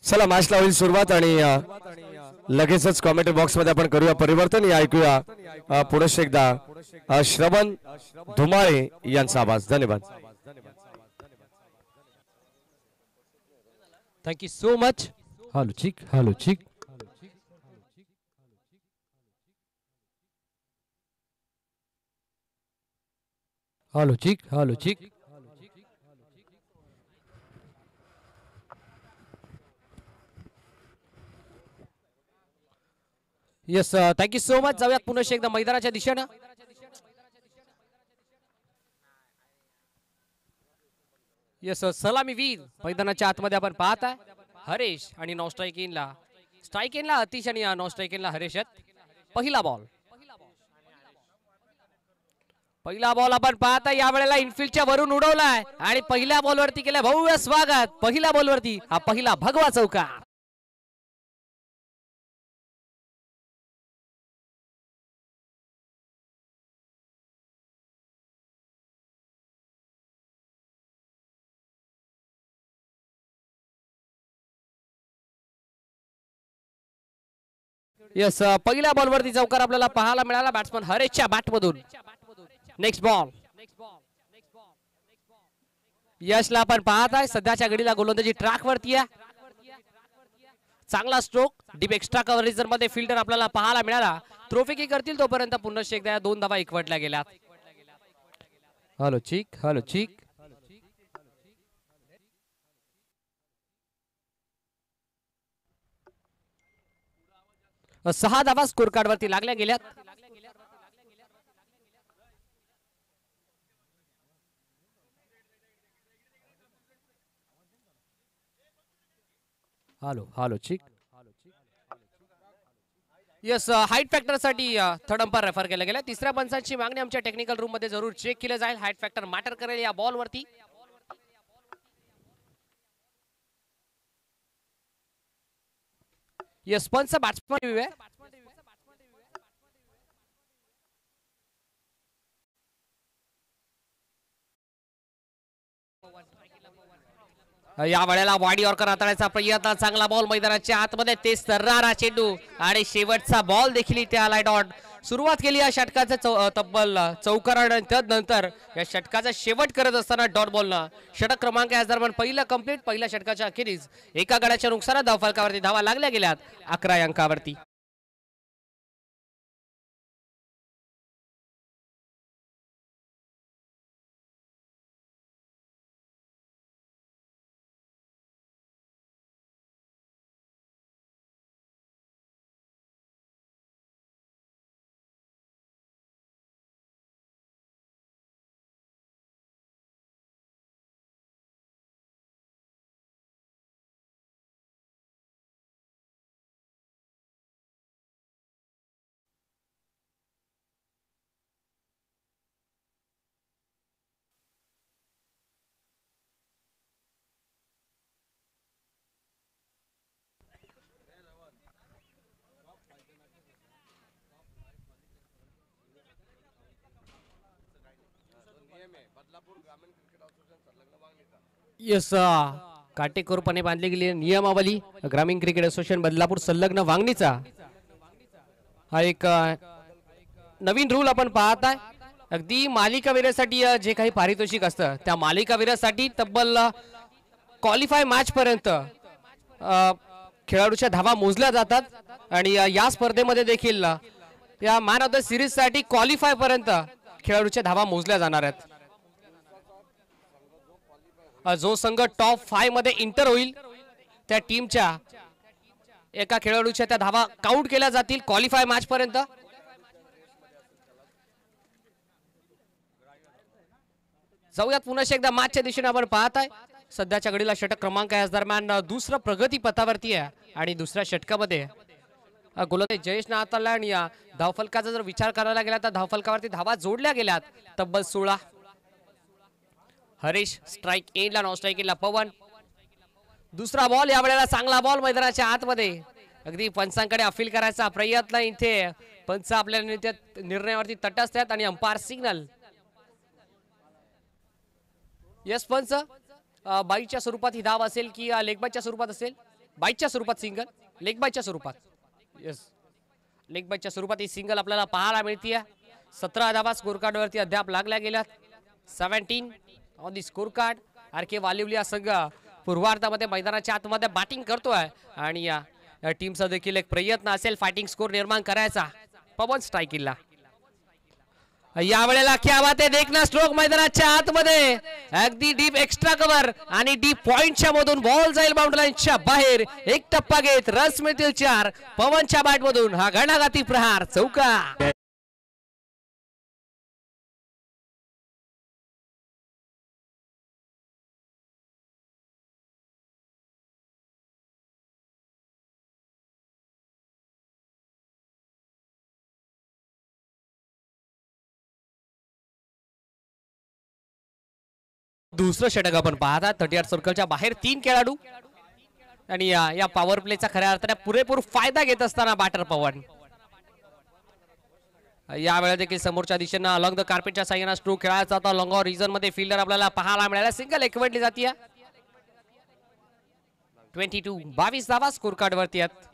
चला मॅचला होईल सुरुवात आणि लगेचच कमेंट बॉक्स मध्ये आपण करूया परिवर्तन. या ऐकूया पुरुष एकदा श्रवण धुमाळे यांचा आवाज. धन्यवाद. Thank you so much. हॅलो चिक हॅलो चिक हॅलो चिक हॅलो चिक येस थँक्यू सो मच. जाऊयात पुन्हा एकदा मैदानाच्या दिशेनं. येस सलामी वीर मैदानाच्या आतमध्ये आपण पाहत आहे हरेश आणि नॉन स्ट्राईक इनला अतिश आणि नॉन स्ट्राईक इनला हरेश आहेत. पहिला बॉल आपण पाहत आहे यावेळेला इनफिल्डच्या वरून उडवलाय आणि पहिल्या बॉलवरती केलं भव्य स्वागत. पहिल्या बॉलवरती हा पहिला भगवा चौकार. यस पहिल्या बॉलवरती चौकार आपल्याला पाहायला मिळाला बॅट्समन हरेशच्या बॅटमधून. नेक्स्ट बॉल यशला आपण पाहत आहे सध्याच्या घडीला गोलंदाजी ट्रॅक वरती आहे. चांगला स्ट्रोक डीप एक्स्ट्रा कव्हरेज मध्ये फिल्डर आपल्याला पाहायला मिळाला. ट्रोफी करतील तोपर्यंत पुन्हा एकदा 2 धावा एकवटल्या गेल्या. हॅलो चिक हॅलो चिक 6 धावा स्कोर कार्ड वरती लागल्या गेल्यात. हॅलो हॅलो चिक यस हाईट फॅक्टर साठी थर्ड अंपायर रेफर केला गेला. तिसऱ्या पंचांची मागणी आमच्या टेक्निकल रूम मध्ये जरूर चेक केलं जाईल. हाईट फॅक्टर मॅटर करेल या बॉल वरती. यस पंच बॅट्समन या वेळेला वाडी ऑर्कर हाताळायचा प्रयत्न. चांगला बॉल मैदानाच्या आतमध्ये ते सर्रारा चेंडू आणि शेवटचा बॉल देखील इथे आलाय डॉट. सुरुवात केली या षटकाचा तब्बल चौकार त्यानंतर या षटकाचा शेवट करत असताना डॉट बॉलनं षटक क्रमांक या दरम्यान पहिला कंप्लीट. पहिल्या षटकाच्या अखेरीस एका गड्याच्या नुकसानात धावफलकावरती धावा लागल्या गेल्यात 11 अंकावरती. यस काटेकोरपणे बांधली गेली नियमावली ग्रामीण क्रिकेट असोसिएशन बदलापूर संलग्न वांगणीचा हा एक नवीन रूल आपण पाहत आहे. अगदी मालिकावीरासाठी जे काही पारितोषिक असतं त्या मालिकावीरासाठी तब्बल क्वालिफाय मॅच पर्यंत खेळाडूच्या धावा मोजल्या जातात आणि या स्पर्धेमध्ये देखील या मॅन ऑफ द सिरीज साठी क्वालिफाय पर्यंत खेळाडूच्या धावा मोजल्या जाणार आहेत. जो संघ टॉप 5 मध्ये इंटर होईल त्या टीमच्या एका खेळाडूच्या त्या धावा काउंट केल्या जातील क्वालिफाय मॅच पर्यंत. जाऊयात पुन्हा एकदा मॅचच्या दिशेने आपण पाहत आहे. सध्याच्या घडीला षटक क्रमांक या दरम्यान दुसरं प्रगती पथावरती आहे आणि दुसऱ्या षटकामध्ये गोलंदाज जयेश नाताला आणि धावफलकाचा जर विचार करायला गेला तर धावफलकावरती धावा जोडल्या गेल्यात तब्बल 16. हरीश स्ट्राइक एनला नॉन स्ट्राइक एनला पवन. दुसरा बॉल यावेळेला चांगला बॉल मैदानाच्या आतमध्ये. अगदी पंचांकडे अपील करायचा प्रयत्न इथे पंच आपल्या निर्णयावरती तटस्थ आहेत आणि अंपायर सिग्नल. यस पंच बाईच्या स्वरूपात ही धाव असेल की लेगबाईच्या स्वरूपात असेल बाईच्या स्वरूपात सिंगल, लेग बायच्या स्वरूपात. येस, लेग बायच्या स्वरूपात ही सिंगल आपल्याला पाहायला मिळते. 17 धावा स्कोर कार्डवरती अद्याप लागल्या गेल्यात. 17 on the score card. R K Walivali संघ पूर्वार्धामध्ये मैदानाच्या आतमध्ये बॅटिंग करतोय आणि या टीमचा देखील एक प्रयत्न असेल फायटिंग स्कोर निर्माण करायचा. पवन स्ट्रायकिंगला या वेळेला क्या बात आहे, देखना स्ट्रोक मैदानाच्या आतमध्ये अगदी डीप एक्स्ट्रा कव्हर आणि डीप पॉइंटच्या मधून बॉल जाईल बाउंड्री लाईनच्या बाहेर. एक टप्पा घेत रस मिळतील 4. पवनच्या बॅट मधून हा घणाघाती प्रहार चौका. दुसरं षटक आपण पाहता 38 सर्कलच्या बाहेर 3 खेळाडू आणि या पॉवर प्लेचा खऱ्या अर्थाने पुरेपूर फायदा घेत असताना बॅटर पवन. यावेळेला देखील समोरच्या दिशेनं अलॉंग द कार्पेटच्या साह्याने स्ट्रोक खेळायचा होता. लॉंग ऑर रिजन मध्ये फिल्डर आपल्याला पाहायला मिळाला. सिंगल एकवटली जाते. 22 धावा स्कोर कार्ड वरती आहेत.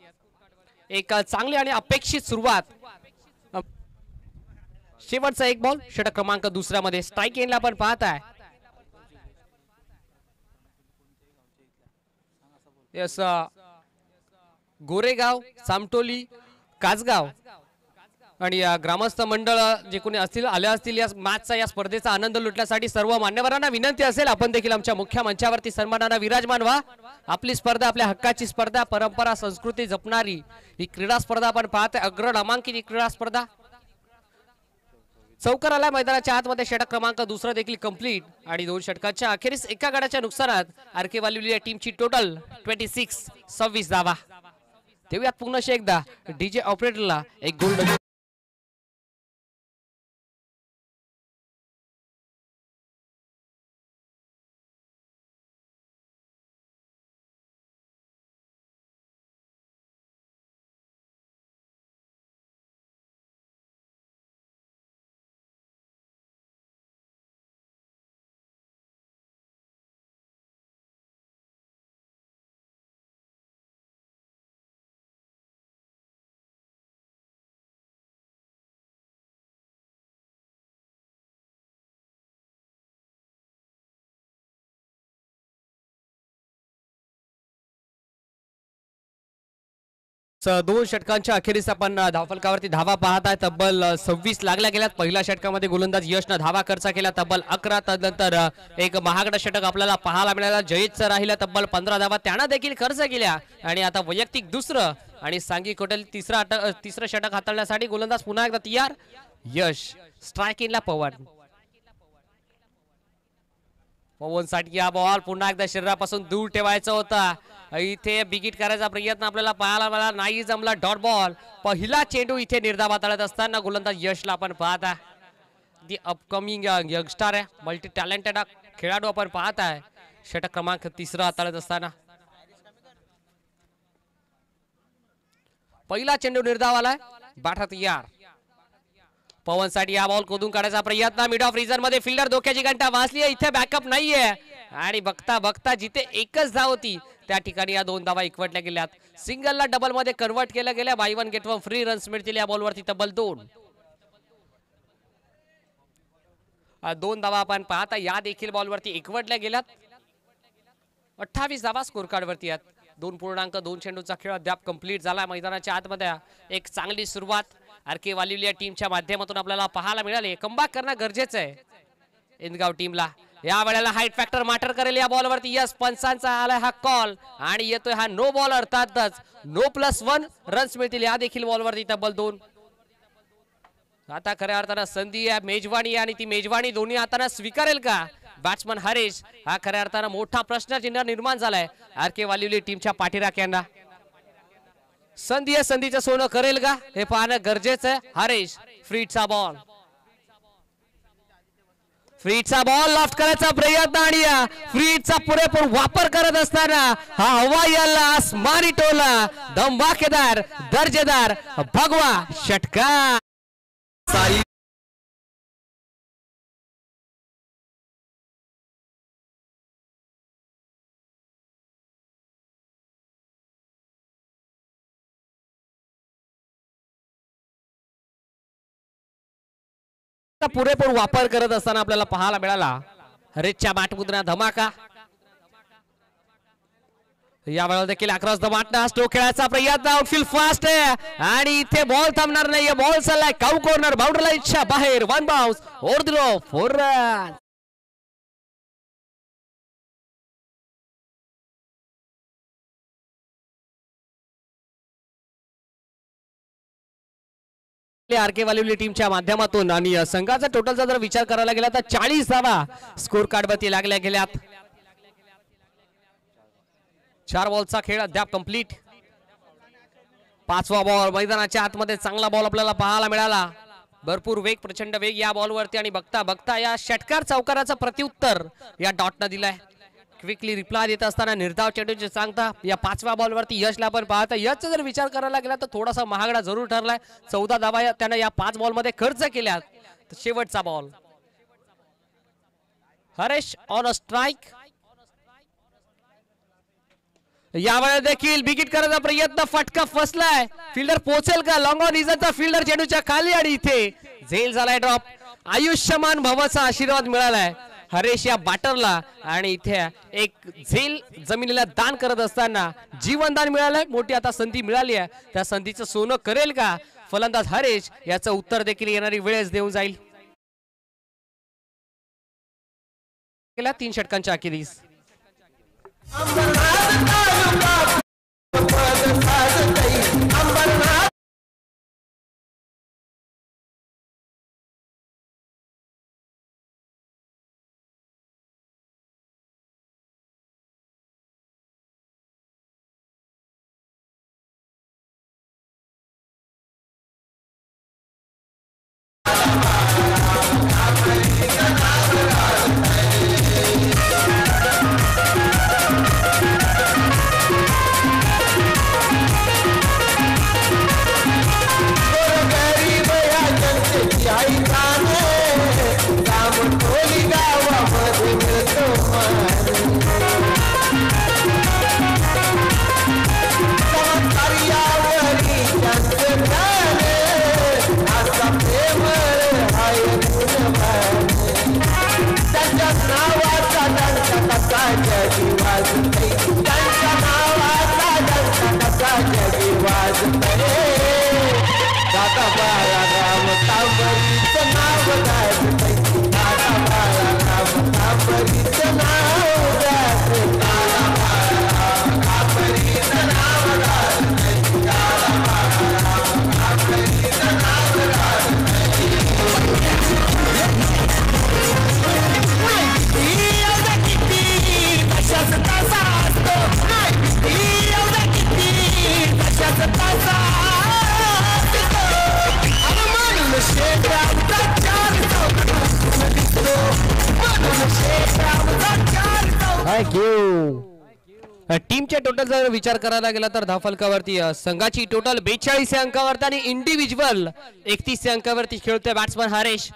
एक चांगली आणि अपेक्षित सुरुवात. शेवटचा एक बॉल षटक क्रमांक दुसऱ्यामध्ये स्ट्राईक एंडला आपण पाहताय. यस, गोरेगाव, सामटोली, कासगाव आणि ग्रामस्थ मंडळ जे कोणी असतील आले असतील या मॅचचा या स्पर्धेचा आनंद लुटण्यासाठी सर्व मान्यवरांना विनंती असेल आपण देखील आमच्या मुख्य मंचावरती सन्मानाने विराजमान व्हा. आपली स्पर्धा आपल्या हक्काची स्पर्धा, परंपरा संस्कृती जपणारी ही क्रीडा स्पर्धा आपण पाहतोय. अग्र नामांकित ही क्रीडा स्पर्धा चौकार आला मैदानाच्या आतमध्ये. षटक क्रमांक दुसरा देखील कंप्लीट आणि 2 षटकांच्या अखेरीस एका गडाच्या नुकसानात आरके वालिवली या टीमची टोटल 26 धावा. देऊयात पुन्हा एकदा डीजे ऑपरेटरला एक गोल्ड. दोन षटकांच्या अखेरीस आपण धावफलकावरती धावा पाहताय. तब्बल 26 लागल्या गेल्यात. पहिल्या षटकामध्ये गोलंदाज यशनं धावा खर्च केला तब्बल 11. त्यानंतर एक महागडा षटक आपल्याला पाहायला मिळाला. जयेशचं राहिला तब्बल 15 धावा त्यानं देखील खर्च केल्या. आणि आता वैयक्तिक दुसरं आणि सांघिक टोटल तिसरं षटक हाताळण्यासाठी गोलंदाज पुन्हा एकदा तयार. यश स्ट्रायकिंगला पवन. पवनसाठी हा बॉल पुन्हा एकदा शरीरापासून दूर ठेवायचा होता. इथे बिगिट करायचा प्रयत्न आपल्याला पाहायला मिळाला, नाही जमला. Dot ball. पहिला चेंडू इथे निर्धाव हाताळत असताना गोलंदाज यशला आपण पाहता. दी अपकमिंग यंगस्टर आहे, मल्टी टॅलेंटेड खेळाडू आपण पाहताय. षटक क्रमांक 3 हाताळत असताना पहिला चेंडू निर्धाव आलाय. बाठा तयार. पवन साठी हा बॉल खोदून काढायचा प्रयत्न. मिड ऑफ रिझन मध्ये फिल्डर धोक्याची घंटा वाजली आहे. इथे बॅकअप नाहीये आणि बघता बघता जिथे एकच धाव होती त्या ठिकाणी या 2 धावा एकवटल्या गेल्यात. सिंगलला डबल मध्ये कन्वर्ट केल्या गेल्या. बाय 1 गेट 1 फ्री रन्स मिळतील या बॉलवरती तब्बल 2. 2 धावा आपण पाहता या देखील बॉलवरती एकवटल्या गेल्यात. 28 धावा स्कोर कार्ड वरती आहेत. 2.2 चेंडूचा खेळ अद्याप कंप्लीट झाला. मैदानाच्या आतमध्ये एक चांगली सुरुवात आरके वालिवली या टीमच्या माध्यमातून आपल्याला पाहायला मिळाले. कमबॅक करणं गरजेचं आहे इंदगाव टीमला. या वेळेला हाईट फॅक्टर मॅटर करेल या बॉलवरती. यस, पंचांचा आलाय हा कॉल आणि येतोय हा नो बॉल, अर्थातच नो +1 रन्स मिळतील या देखील बॉलवरती तब्बल 2. आता खऱ्या अर्थानं संधी आहे मेजवानी आणि ती मेजवानी दोन्ही हाताने स्वीकारेल का बॅट्समन हरीश? हा खऱ्या अर्थानं मोठा प्रश्नचिन्ह निर्माण झालाय आरके वालिवली टीमच्या पाठीराख्यांना. संधी आहे, संधीचं सोनं करेल का हे पाहणं गरजेचं आहे. हरीश फ्रीटचा बॉल. फ्रीटचा बॉल लॉफ्ट करायचा प्रयत्न आणि फ्रीटचा पुरेपूर वापर करत असताना हा हवाई हल्ला आसमानी टोला धमाकेदार दर्जेदार भगवा षटकार. पुरेपूर वापर करत असताना आपल्याला पाहायला मिळाला हरेशच्या बॅटमुद्रा धमाका. यावेळेला देखील अक्रॉस द बॅट स्ट्रोक खेळायचा प्रयत्न. आउटफील्ड फास्ट आहे आणि इथे बॉल थांबणार नाही. बॉल चाललाय काऊ कॉर्नर बाउंड्री लाईनच्या बाहेर. One bounce over the low 4 run. RK Walivali टीमच्या माध्यमातून आणि संघाचा टोटलचा जर विचार करायला गेला तर 40 धावा स्कोर कार्ड वरती लागल्या गेल्यात. 4 बॉलचा खेळ अद्याप कंप्लीट. 5वा बॉल मैदानाच्या आतमध्ये चांगला बॉल आपल्याला पाहायला मिळाला. भरपूर वेग प्रचंड वेग या बॉलवरती आणि बघता बघता या षटकार चौकाराचं प्रत्युत्तर या डॉटनं दिलंय. क्विकली रिप्लाय देत असताना निर्धाव चेंडूचे सांगता या 5व्या बॉलवरती यशला आपण पाहता. यशचा जर विचार करायला गेला तर थोडासा महागडा जरूर ठरलाय. 14 धावा त्यानं या 5 बॉलमध्ये खर्च केल्यात. शेवटचा ball Haresh on a strike. यावेळेस देखील बिगिट करायचा प्रयत्न. फटका फसलाय. फिल्डर पोहोचेल का? लॉंग ऑन इजनचा फिल्डर चेंडूच्या खाली आणि इथे झेल झालाय ड्रॉप. आयुष्यमान भवाचा आशीर्वाद मिळालाय हरेश या बॅटरला आणि इथे एक झेल जमिनीला दान करत असताना जीवनदान मिळालंय. मोठी आता संधी मिळाली आहे. त्या संधीचं सोनं करेल का फलंदाज हरेश? याचं उत्तर देखील येणारी वेळेस देऊन जाईल. 3 षटकांच्या अखेरीस टीमच्या टोटल जर विचार करायला गेला तर धावफलकावरती संघाची टोटल 42 अंकावरती आणि इंडिव्हिज्युअल 31 अंकावरती खेळतोय बॅट्समन हरेश.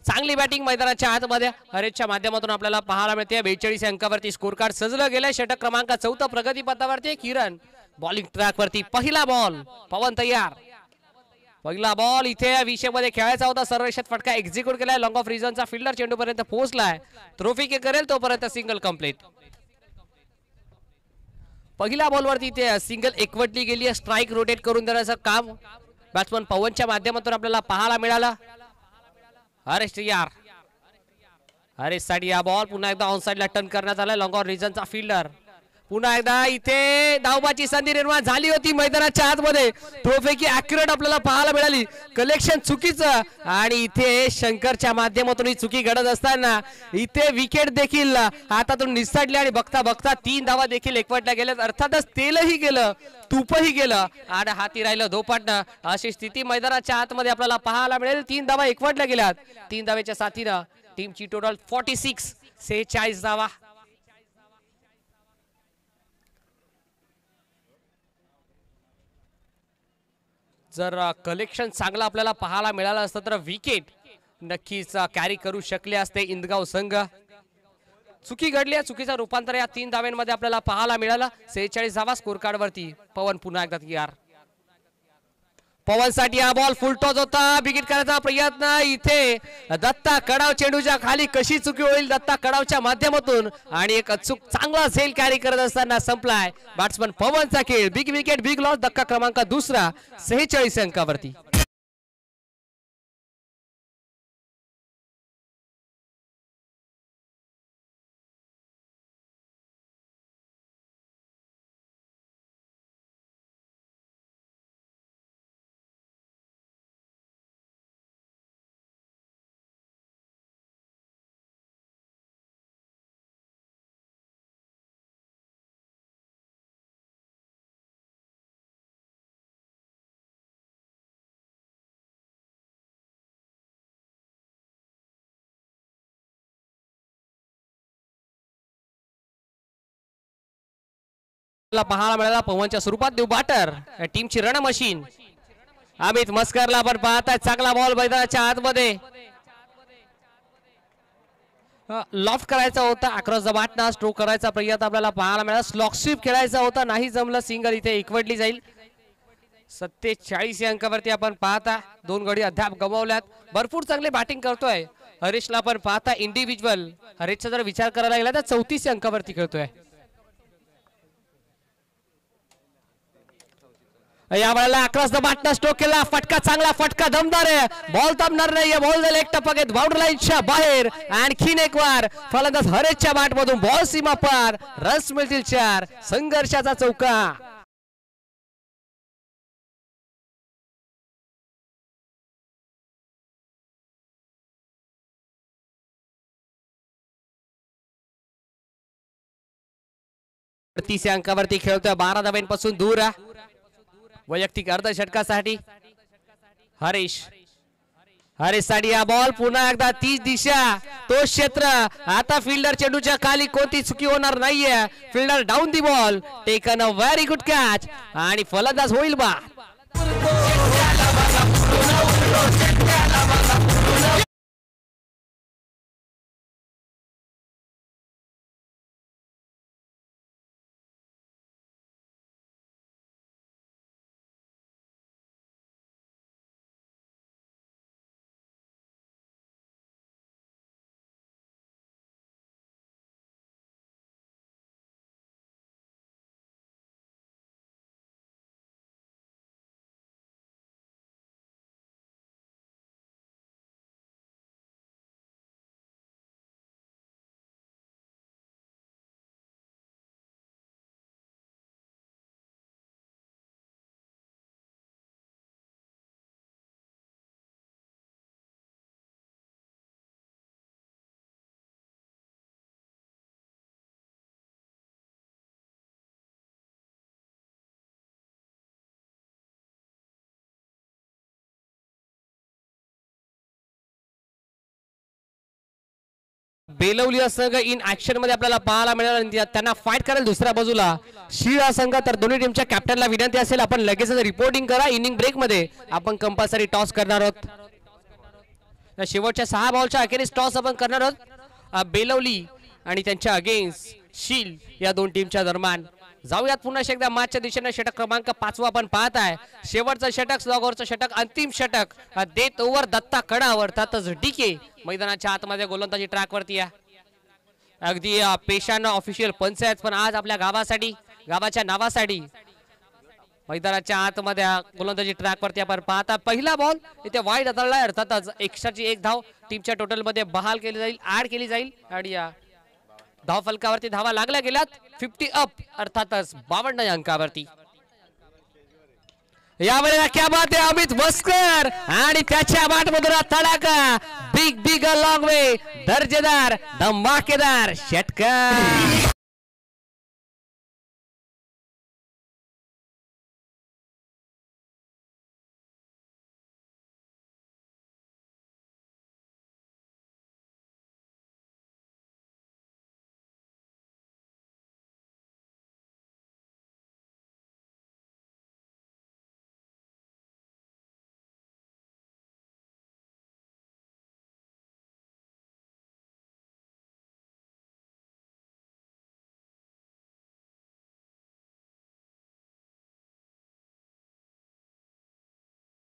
चांगली बॅटिंग मैदानाच्या आतमध्ये हरेशच्या माध्यमातून आपल्याला पाहायला मिळते. 42 अंकावरती स्कोर कार्ड सजलं गेलंय. षटक क्रमांक 4 प्रगतीपथावरती. किरण बॉलिंग ट्रॅक वरती. पहिला बॉल पवन तयार. पहिला बॉल इथे विषयामध्ये खेळायचा होता. सर्वरेषेत फटका एक्झिक्यूट केलाय. लॉंग ऑफ रिझनचा फिल्डर चेंडू पर्यंत पोहोचलाय. ट्रॉफी के करेल तोपर्यंत सिंगल कंप्लीट. पहिल्या बॉलवरती इथे सिंगल एकवटली गेली आहे. स्ट्राइक रोटेट करून देण्याचं काम बॅट्समन पवनच्या माध्यमातून आपल्याला पाहायला मिळाला. हरेश यार हरेश साठी हा बॉल पुन्हा एकदा ऑन साइडला टर्न करण्यात आला. लॉंग ऑन रिझनचा फिल्डर. पुन्हा एकदा इथे धावबाची संधी निर्माण झाली होती मैदानाच्या आतमध्ये. ट्रॉफी ॲक्युरेट आपल्याला पाहायला मिळाली. कलेक्शन चुकीचं आणि इथे शंकरच्या माध्यमातून ही चुकी घडत असताना इथे विकेट देखील हातातून निसटली आणि बघता बघता 3 धावा देखील एकवटल्या गेल्यात. अर्थातच तेलही गेलं तूपही गेलं आणि हाती राहिलं धोपाटणं. अशी स्थिती मैदानाच्या आतमध्ये आपल्याला पाहायला मिळेल. 3 धावा एकवटल्या गेल्यात. 3 धावेच्या साथीनं टीमची टोटल 46 धावा. जर कलेक्शन चांगला आपल्याला पाहायला मिळालं असतं तर विकेट नक्कीच कॅरी करू शकले असते इंदगाव संघ. चुकी घडली आहे. चुकीचं रूपांतर या 3 धाव्यांमध्ये आपल्याला पाहायला मिळालं. 46 धावा स्कोर कार्ड वरती. पवन पुन्हा एकदा तयार. पवनसाठी हा बॉल फुल टॉस होता, बिगिट करायचा प्रयत्न इथे दत्ता कडाव चेंडूच्या खाली कशी चुकी होईल दत्ता कडावच्या माध्यमातून आणि एक अचूक चांगला झेल कॅरी करत असताना संपलाय बॅट्समन पवनचा खेळ. बिग विकेट बिग लॉस, धक्का क्रमांक दुसरा 46 अंकावरती. पाहायला मिळाला पवनच्या स्वरूपात देऊ बाटर टीमची रण मशीन. अमित मस्करला आपण पाहताय, चांगला बॉल मैदानाच्या आतमध्ये लॉफ्ट करायचा होता, अक्रॉस द बाटना स्ट्रोक करायचा प्रयत्न आपल्याला पाहायला मिळाला. स्लॉक स्वीप खेळायचा होता, नाही जमलं, सिंगल इथे एकवटली जाईल. 47 अंकावरती आपण पाहता. 2 गडी अद्याप गमावल्यात. भरपूर चांगले बॅटिंग करतोय हरीशला आपण पाहता. इंडिव्हिज्युअल हरीशचा जर विचार करायला गेला तर 34 अंकावरती खेळतोय. या वेळेला अक्रॉस द बाटना स्ट्रोक केला, फटका चांगला, फटका दमदार आहे, बॉल थांबणार नाही. बॉल झाला एक टप्पा घेत बाउंड्री लाईनच्या बाहेर. आणखीन एक वार फलंदाज हरेशच्या बॅट मधून बॉल सीमा पार. रन्स मिळतील 4. संघर्षाचा चौका. तीस अंकावरती खेळतोय, 12 धावांपासून दूर. वैयक्तिक अर्धषटकासाठी हरीश साठी हा बॉल पुन्हा एकदा 30 दिशा, तो क्षेत्र. आता फिल्डर चेंडूच्या खाली, कोणती चुकी होणार नाहीये. Fielder down the ball, taken a very good catch आणि फलंदाज होईल बा. बेलवली संघ इन ऍक्शन मध्ये आपल्याला पाहायला मिळाला. त्यांना फाईट करायला दुसऱ्या बाजूला शिळा संघ. तर दोन्ही टीमच्या कॅप्टनला विनंती असेल, आपण लगेच रिपोर्टिंग करा. इनिंग ब्रेक मध्ये आपण कंपल्सरी टॉस करणार आहोत. शेवटच्या 6 बॉलच्या अखेरीस टॉस आपण करणार आहोत. बेलवली आणि त्यांच्या अगेन्स्ट शील या 2 टीमच्या दरम्यान. जाऊयात पुन्हा एकदा मॅचच्या दिशेने. षटक क्रमांक 5 आपण पाहत आहे. शेवटचं षटक, स्लॉगरचं षटक, अंतिम षटक देत ओव्हर दत्ता कडावर. त्यातच डीके मैदानाच्या आतमध्ये गोलंदाजी ट्रॅकवरती आहे. अगदी पेशानं ऑफिशियल पंच आहेत, पण आज आपल्या गावासाठी, गावाच्या नावासाठी मैदानाच्या आतमध्ये गोलंदाजी ट्रॅकवरती आपण पाहता. पहिला बॉल इथे वाईड आदळलाय, अर्थातच एक्स्ट्राची 1 धाव टीमच्या टोटल मध्ये बहाल केली जाईल, ऍड केली जाईल. आणि या धाव फलकावरती धावा लागल्या गेल्यात. 50 अप, अर्थातच 52 अंकावरती. यावेळेला क्या बात आहे, अमित मस्कर आणि त्याच्या बॅटमधून तडाखा. बिग बिग अ लॉंग वे, दर्जेदार धमाकेदार षटकार.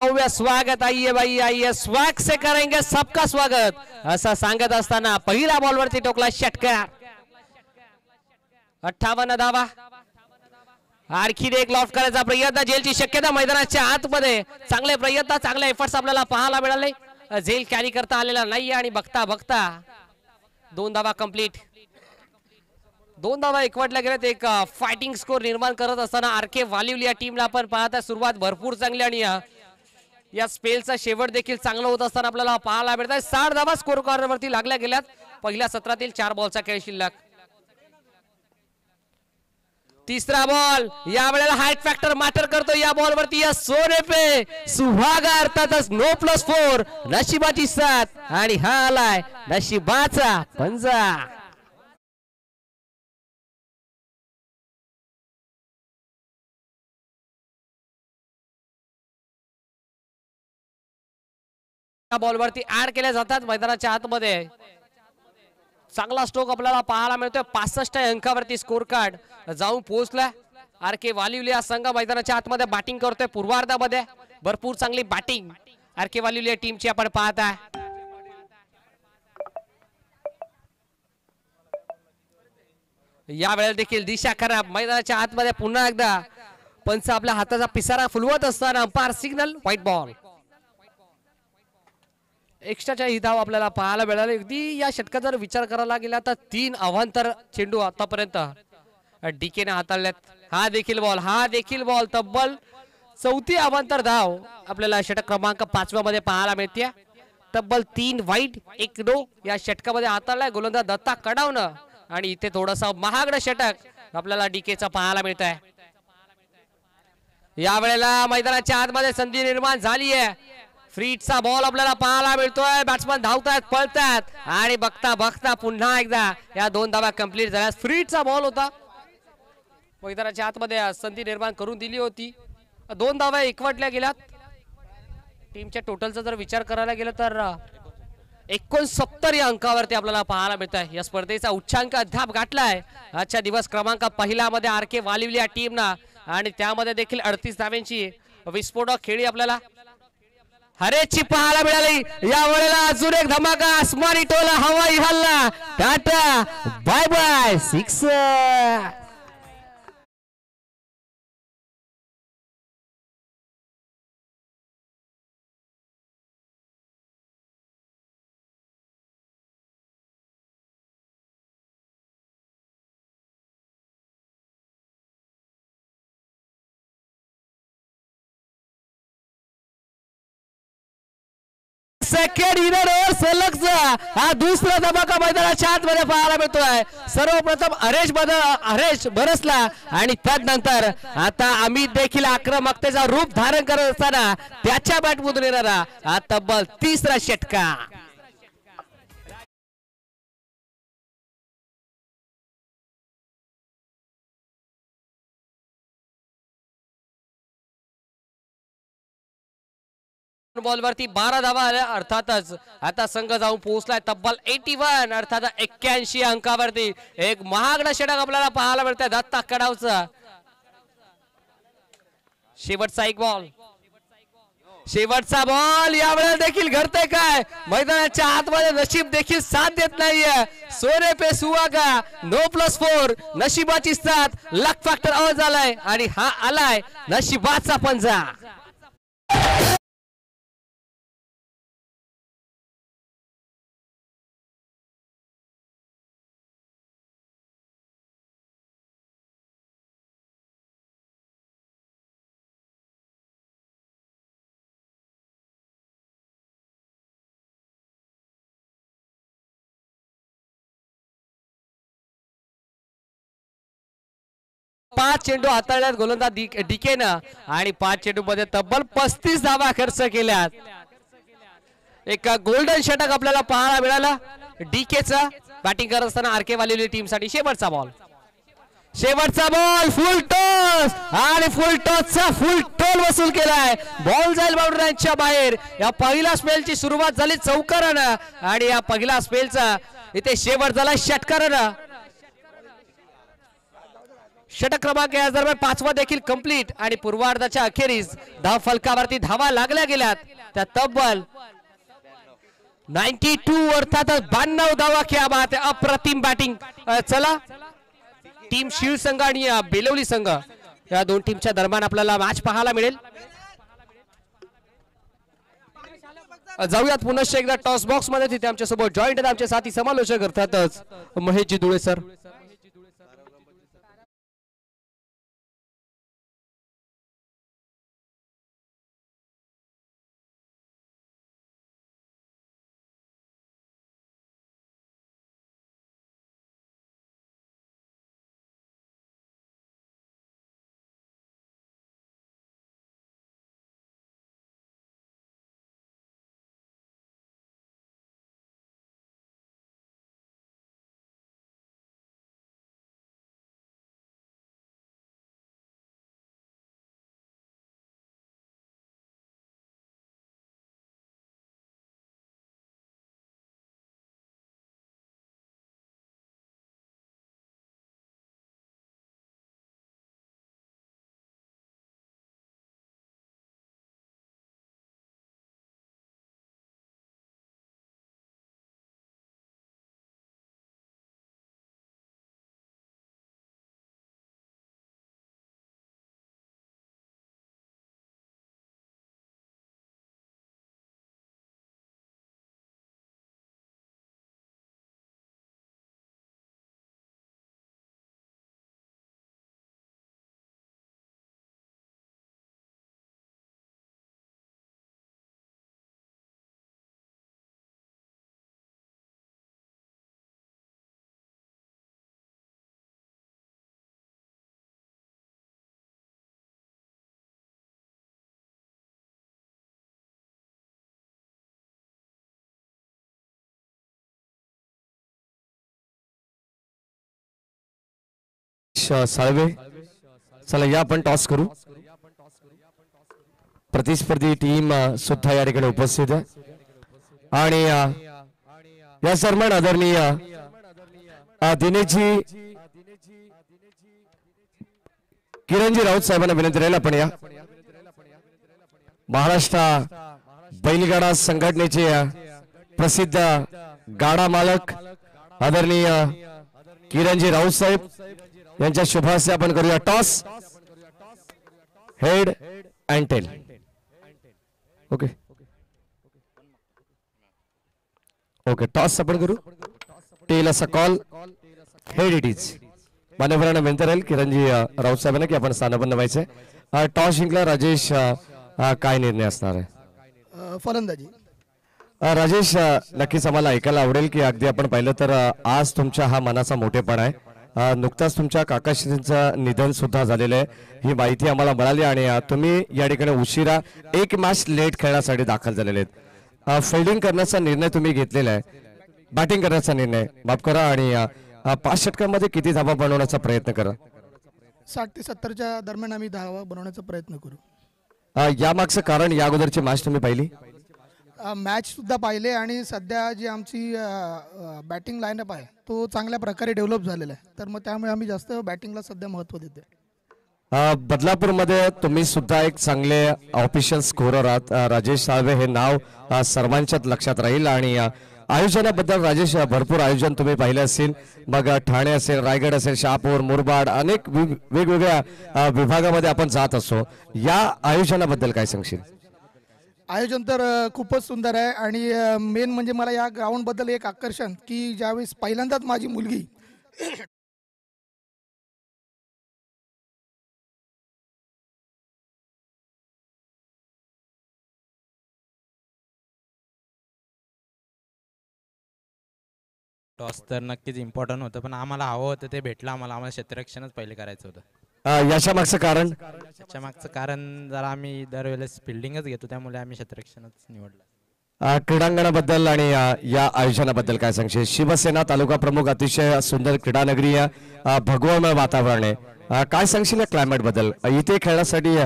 स्वागत, आइए भाई आइए, स्वागत से करेंगे सबका स्वागत असं सांगत असताना पहिला बॉलवरती टोकला षटकार. 58 धावा. आणखी एक लॉफ्ट करायचा प्रयत्न, झेलची शक्यता मैदानाच्या आतमध्ये. चांगले प्रयत्न, चांगले एफर्ट्स आपल्याला पाहायला मिळाले. झेल कॅरी करता आलेला नाही आणि बघता बघता 2 धावा कंप्लीट. 2 धावा एकवटल्या गेल्यात. एक फायटिंग स्कोर निर्माण करत असताना आरके वालिवली या टीमला आपण पाहता सुरुवात भरपूर चांगली आणि या स्पेलचा शेवट देखील चांगला होत असताना आपल्याला पाहायला मिळतात. 60 धावा स्कोर कार्डवरती लागल्या गेल्यात. पहिल्या सत्रातील 4 बॉलचा खेळ शिल्लक. तिसरा बॉल या वेळेला हाईट फॅक्टर मॅटर करतो या बॉलवरती. या सोने पे सुहागा अर्थातच नो+4 नशिबाची साथ आणि हा आलाय नशिबाचा पंजा. बॉलवरती ऍड केल्या जातात मैदानाच्या आतमध्ये. चांगला स्ट्रोक आपल्याला पाहायला मिळतोय. 65 अंकावरती स्कोर कार्ड जाऊन पोहोचला. आरके वालिवली हा संघ मैदानाच्या आतमध्ये बॅटिंग करतोय. पूर्वार्धामध्ये भरपूर चांगली बॅटिंग आरके वालिवली टीमची आपण पाहता. या वेळेला देखील दिशा खराब. मैदानाच्या आतमध्ये पुन्हा एकदा पंच आपल्या हाताचा पिसारा फुलवत असताना अंपायर सिग्नल व्हाईट बॉल. एक्स्ट्राच्या ही धाव आपल्याला पाहायला मिळाली. अगदी या षटकात जर विचार करायला गेला तर 3 अवांतर चेंडू आतापर्यंत डीकेने हाताळल्यात. हा देखील बॉल तब्बल 4थी अवांतर धाव आपल्याला षटक क्रमांक 5व्या मध्ये पाहायला मिळते. तब्बल 3 वाईट 1 नो या षटकामध्ये हाताळलाय गोलंदाज दत्ता कडावणं आणि इथे थोडासा महागडं षटक आपल्याला डीकेचा पाहायला मिळत आहे. या वेळेला मैदानाच्या आतमध्ये संधी निर्माण झाली आहे. फ्रीटचा बॉल आपल्याला पाहायला मिळतोय. बॅट्समन धावतात, पळतात आणि बघता बघता पुन्हा एकदा या 2 धावा कंप्लीट झाल्या. फ्रीटचा बॉल होता. मैदानाच्या आतमध्ये संधी निर्माण करून दिली होती. 2 धावा एकवटल्या गेल्यात. टीमच्या टोटलचा जर विचार करायला गेला तर 69 या अंकावरती आपल्याला पाहायला मिळत आहे. या स्पर्धेचा उच्चांक अद्याप गाठलाय आजच्या दिवस क्रमांक 1 मध्ये आरके वालिवली या टीमना आणि त्यामध्ये देखील 38 धाव्यांची विस्फोटक खेळी आपल्याला हरेची पाहायला मिळाली. या वेळेला अजून एक धमाका. आसमानी टोला, हवाई हल्ला, tata bye bye 6. Second inner over सलगचा हा दुसरा धमाका मैदानाच्या आतमध्ये पाहायला मिळतोय. सर्वप्रथम हरेश बरसला आणि त्यानंतर आता अमित देखील आक्रमकतेचा रूप धारण करत असताना त्याच्या बॅटमधून येणारा हा तब्बल 3रा षटका. बॉलवरती 12 धावा आल्या. अर्थातच आता संघ जाऊन पोहोचलाय तब्बल 81 अर्थात 81 अंकावरती. एक महागडा षटक आपल्याला पाहायला मिळतंय दत्ता कडावचा. शेवटचा बॉल यावेळेला देखील घडतंय काय. मैदानाच्या आतमध्ये नशीब देखील साथ देत नाहीये. सोने पे सुहागा नो+4 नशिबाची साथ. लक फॅक्टर ऑन झालाय आणि हा आलाय नशिबाचा पंजा. पाच चेंडू हाताळल्यात गोलंदाज डीकेनं आणि 5 चेंडू मध्ये तब्बल 35 धावा खर्च केल्यात. एक गोल्डन षटक आपल्याला पाहायला मिळाला डीकेचा बॅटिंग करत असताना आरके वालिवली टीम साठी. शेवटचा बॉल फुल टॉस आणि फुल टॉसचा फुल टोल वसूल केलाय. बॉल जाईल बाउंड्रीच्या बाहेर. या पहिल्या स्पेलची सुरुवात झाली चौकारानं आणि या पहिल्या स्पेलचा इथे शेवट झाला षटकारानं. षटक क्रमांक या दरम्यान 5वा देखील कंप्लीट आणि पूर्वार्धाच्या अखेरीस धाव फलकावरती धावा लागल्या गेल्यात त्या तब्बल 92 अर्थात 92 धावा. क्या बात आहे, अप्रतिम बॅटिंग. चला टीम शिवसंघ आणि बेलवली संघ या दोन टीमच्या दरम्यान आपल्याला मॅच पाहायला मिळेल. जाऊयात पुनश्च एकदा टॉस बॉक्स मध्ये. तिथे आमच्या सोबत जॉईंट आहेत आमचे साथी समालोचक अर्थातच महेशजी दुळे सर. साळवे, चला या आपण टॉस करू. प्रतिस्पर्धी टीम सुद्धा या ठिकाणी उपस्थित आहे आणि या दरम्यान आदरणीय दिनेशजी किरणजी राऊत साहेबांना विनंती राहील आपण या महाराष्ट्र बैलगाडा संघटनेचे प्रसिद्ध गाडा मालक आदरणीय किरणजी राऊत साहेब यांच्या शुभ हस्ते आपण करूया toss. Head and tail. Okay okay toss आपण करू. टेल असा कॉल, हेड इट इज. मान्यवरांना विनंती राहील किरणजी राऊत साहेबांना की आपण स्थानापन्न व्हायचंय. टॉस जिंकला राजेश, काय निर्णय असणार आहे? फलंदाजी. राजेश, नक्कीच आम्हाला ऐकायला आवडेल की अगदी आपण पाहिलं तर आज तुमच्या हा मनाचा मोठेपणा आहे. नुकताच तुमच्या काकाश्रींचं निधन सुद्धा झालेलं आहे, ही माहिती आम्हाला मिळाली आणि तुम्ही या ठिकाणी उशिरा एक मॅच लेट खेळण्यासाठी दाखल झालेले आहेत. फिल्डिंग करण्याचा निर्णय तुम्ही घेतलेला आहे, बॅटिंग करण्याचा निर्णय माफ करा आणि 5 षटकांमध्ये किती धावा बनवण्याचा प्रयत्न करा? 60 ते 70च्या दरम्यान आम्ही धावा बनवण्याचा प्रयत्न करू. यामागचं कारण, या अगोदरची मॅच तुम्ही पाहिली? मॅच सुद्धा पाहिले आणि सध्या जी आमची बॅटिंग लाईनअप आहे तो चांगल्या प्रकारे डेव्हलप झालेला आहे, तर मग त्यामुळे आम्ही जास्त बॅटिंगला सध्या महत्त्व देतो. बदलापूरमध्ये तुम्ही सुद्धा एक चांगले ऑफिशियल स्कोरर आहात. राजेश साळवे हे नाव सर्वांच्याच लक्षात राहील आणि आयोजनाबद्दल राजेश, भरपूर आयोजन तुम्ही पाहिले असतील, मग ठाणे असेल, रायगड असेल, शहापूर, मुरबाड, अनेक वेगवेगळ्या विभागामध्ये आपण जात असतो. या आयोजनाबद्दल काय सांगशील? आयोजन तर खूपच सुंदर आहे आणि मेन म्हणजे मला या ग्राउंडबद्दल एक आकर्षण की ज्यावेळेस पहिल्यांदाच माझी मुलगी टॉस तर नक्कीच इम्पॉर्टंट होतं, पण आम्हाला हवं होतं ते भेटलं आम्हाला क्षेत्ररक्षणच पहिले करायचं होतं. याच्या मागचं कारण? त्याच्या मागचं कारण जरा आम्ही दरवेळेस फिल्डिंगच घेतो, त्यामुळे आम्ही क्षेत्ररक्षणच निवडलं. क्रीडांगणाबद्दल आणि या आयोजनाबद्दल काय सांगशील? शिवसेना तालुका प्रमुख, अतिशय सुंदर क्रीडानगरी, भगवमय वातावरण आहे, काय सांगशील या क्लायमेट बद्दल? इथे खेळण्यासाठी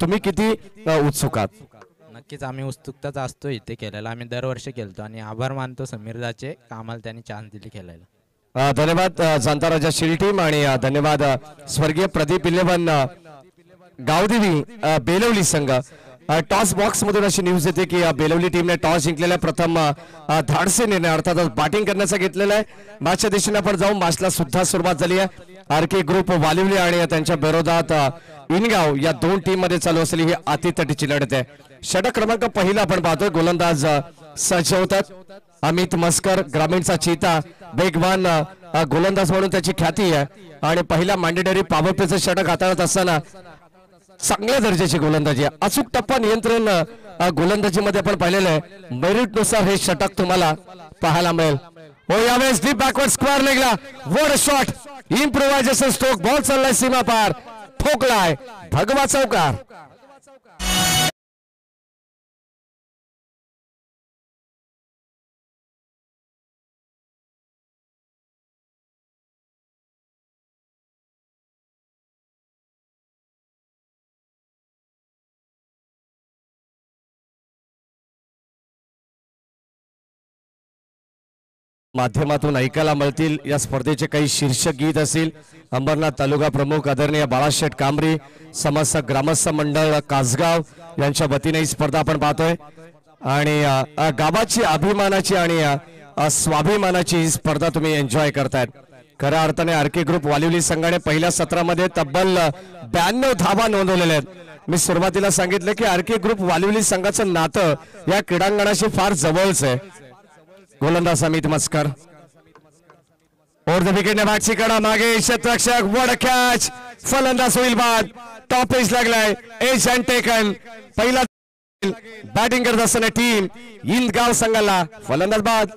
तुम्ही किती उत्सुक आहात? नक्कीच आम्ही उत्सुकताच असतो इथे केलेला, आम्ही दरवर्षी खेळतो आणि आभार मानतो समीरदाचे, आम्हाला त्यांनी चान्स दिली खेळायला. धन्यवाद जाणता राजा शिल टीम आणि धन्यवाद स्वर्गीय प्रदीप इलेवन गावदेवी बेलवली संघ. टॉस बॉक्स मधून अशी न्यूज येते की बेलवली टीमने टॉस जिंकलेला प्रथम धाडसी निर्णय अर्थातच बॅटिंग करण्याचा घेतलेला आहे. मॅचच्या दिशेने आपण जाऊन मॅचला सुद्धा सुरुवात झाली आहे. आरके ग्रुप वालिवली आणि त्यांच्या विरोधात इनगाव या दोन टीम मध्ये चालू असलेली ही अतितटीची लढत आहे. षटक क्रमांक पहिला आपण पाहतोय. गोलंदाज सज्ज होतात. अमित मस्कर ग्रामीणचा चीता वेगवान गोलंदाज म्हणून त्याची ख्याती आहे आणि पहिला मॅन्डेटरी पॉवर प्लेचं षटक हाताळत असताना चांगल्या दर्जाची गोलंदाजी आहे. अचूक टप्पा नियंत्रण गोलंदाजीमध्ये आपण पाहिलेलं आहे. मेरिट नुसार हे षटक तुम्हाला पाहायला मिळेल. हो यावेळेस डीप बॅकवर्ड स्क्वेअर निघाला. वर शॉट इम्प्रोव्हायझेशन स्ट्रोक. बॉल चाललाय सीमा पार. ठोकलाय भगवा चौकार. माध्यमातून ऐकायला मिळतील या स्पर्धेचे काही शीर्षक गीत असतील. अंबरनाथ तालुका प्रमुख आदरणीय बाळाशेठ कांबरी समस्त ग्रामस्थ मंडळ कासगाव यांच्या वतीने ही स्पर्धा आपण पाहतोय आणि गावाची अभिमानाची आणि स्वाभिमानाची ही स्पर्धा तुम्ही एन्जॉय करतायत. खऱ्या अर्थाने आरके ग्रुप वालिवली संघाने पहिल्या सत्रामध्ये तब्बल 92 धावा नोंदवलेल्या आहेत. मी सुरुवातीला सांगितलं की आरके ग्रुप वालिवली संघाचं नातं या क्रीडांगणाशी फार जवळच आहे. गोलंदाज Amit Maskar over the wicket बॅटची कडा मागे क्षेत्ररक्षक वड कॅच. फलंदाज होईल बाद. टॉप एज लागलाय. Edge and taken. पहिला बॅटिंग करत असताना टीम इंदगाव संघाला फलंदाज बाद.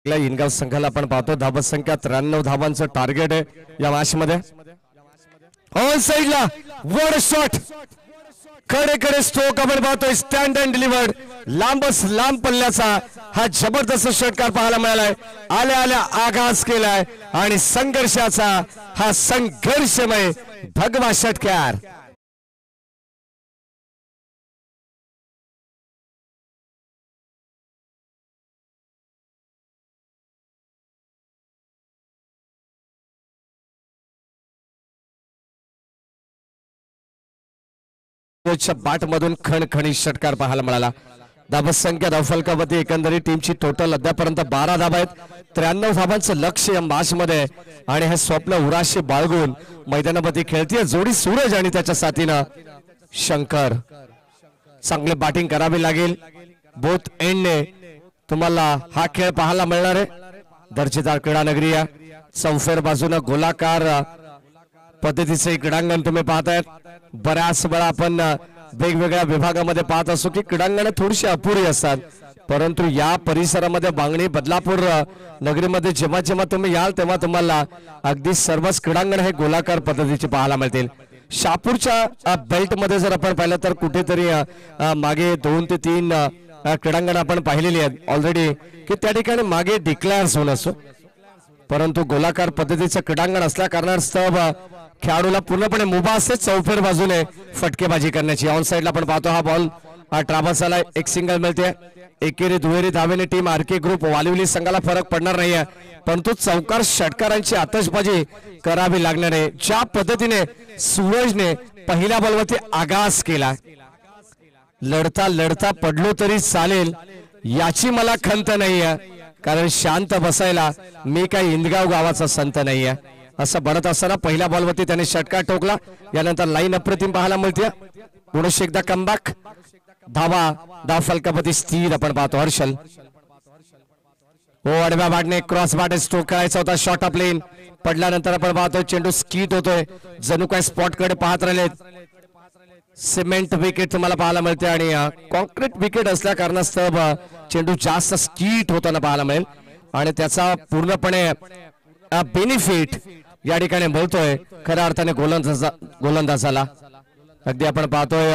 इनगाव संघाला आपण पाहतो. धावत संख्या 93 धावांचं टार्गेट आहे या मॅच मध्ये. ऑन साइडला वर शॉट कडे स्ट्रोक आपण पाहतोय. स्टँड अँड डिलिव्हर्ड लांबच लांब पल्ल्याचा हा जबरदस्त षटकार पाहायला मिळालाय. आल्या आगाज केलाय आणि संघर्षाचा हा संघर्षमय भगवा षटकार. बॅट मधून खणखणी षटकार पाहायला मिळाला. धाबत संख्या धावफलकावरती एकंदरीत टीमची टोटल अद्यापर्यंत 12 धावा आहेत. 93 धावांचं लक्ष या मॅच मध्ये आणि हे स्वप्न उराशी बाळगून मैदानामध्ये खेळतीये जोडी सूरज आणि त्याच्या साथीनं शंकर. चांगले बॅटिंग करावी लागेल. बोथ एंडने तुम्हाला हा खेळ पाहायला मिळणार आहे. दर्जेदार क्रीडा नगरी या चौफेर बाजूनं गोलाकार पद्धतीचे क्रीडांगण तुम्ही पाहतायत. बऱ्याच वेळा आपण वेगवेगळ्या विभागामध्ये पाहत असतो की क्रीडांगण थोडीशी अपुरी असतात, परंतु या परिसरामध्ये बांगणी बदलापूर नगरीमध्ये जेव्हा जेव्हा तुम्ही याल तेव्हा तुम्हाला अगदी सर्वच क्रीडांगण हे गोलाकार पद्धतीचे पाहायला मिळतील. शहापूरच्या बेल्ट मध्ये जर आपण पाहिलं तर कुठेतरी मागे 2 ते 3 क्रीडांगण आपण पाहिलेली आहेत ऑलरेडी की त्या ठिकाणी मागे डिक्लेअर झोन असतो, परंतु गोलाकार पद्धतीचं क्रीडांगण असल्या कारणास्तव खेळाडूला पूर्णपणे मुभा असते चौफेर बाजूने फटकेबाजी करण्याची. ऑन साइडला आपण पाहतो हा बॉल ट्रॅव्हल्स आला. एक सिंगल मिळते. एकेरी दुहेरी धावेने टीम आरके ग्रुप वालिवली संघाला फरक पडणार नाहीये, परंतु चौकार षटकारांची आतषबाजी करावी लागणार आहे. ज्या पद्धतीने सूरजने पहिल्या बॉलवरती आगास केला, लढता लढता पडलो तरी चालेल याची मला खंत नाहीये, कारण शांत बसायला मी काही इंदगाव गावाचा संत नाहीये. असं बनत असताना पहिल्या बॉलवरती त्याने षटकार ठोकला. यानंतर लाईन अप्रतिम पाहायला मिळते. पुढे एकदा कमबॅक. धाव फलकापती स्थिर आपण पाहतो. हर्षल हो आडव्या बॅटने क्रॉस बॅट स्ट्रोक करायचा होता. शॉर्ट ऑफ लेन पडल्यानंतर आपण पाहतोय चेंडू स्कीट होतोय, जणू काय स्पॉट कडे पाहत राहिलेत. सिमेंट विकेट तुम्हाला पाहायला मिळते आणि कॉन्क्रीट विकेट असल्या कारणास्तव चेंडू जास्त स्कीट होताना पाहायला मिळेल आणि त्याचा पूर्णपणे बेनिफिट या ठिकाणी मिळतोय खऱ्या अर्थाने गोलंदाजाला. अगदी आपण पाहतोय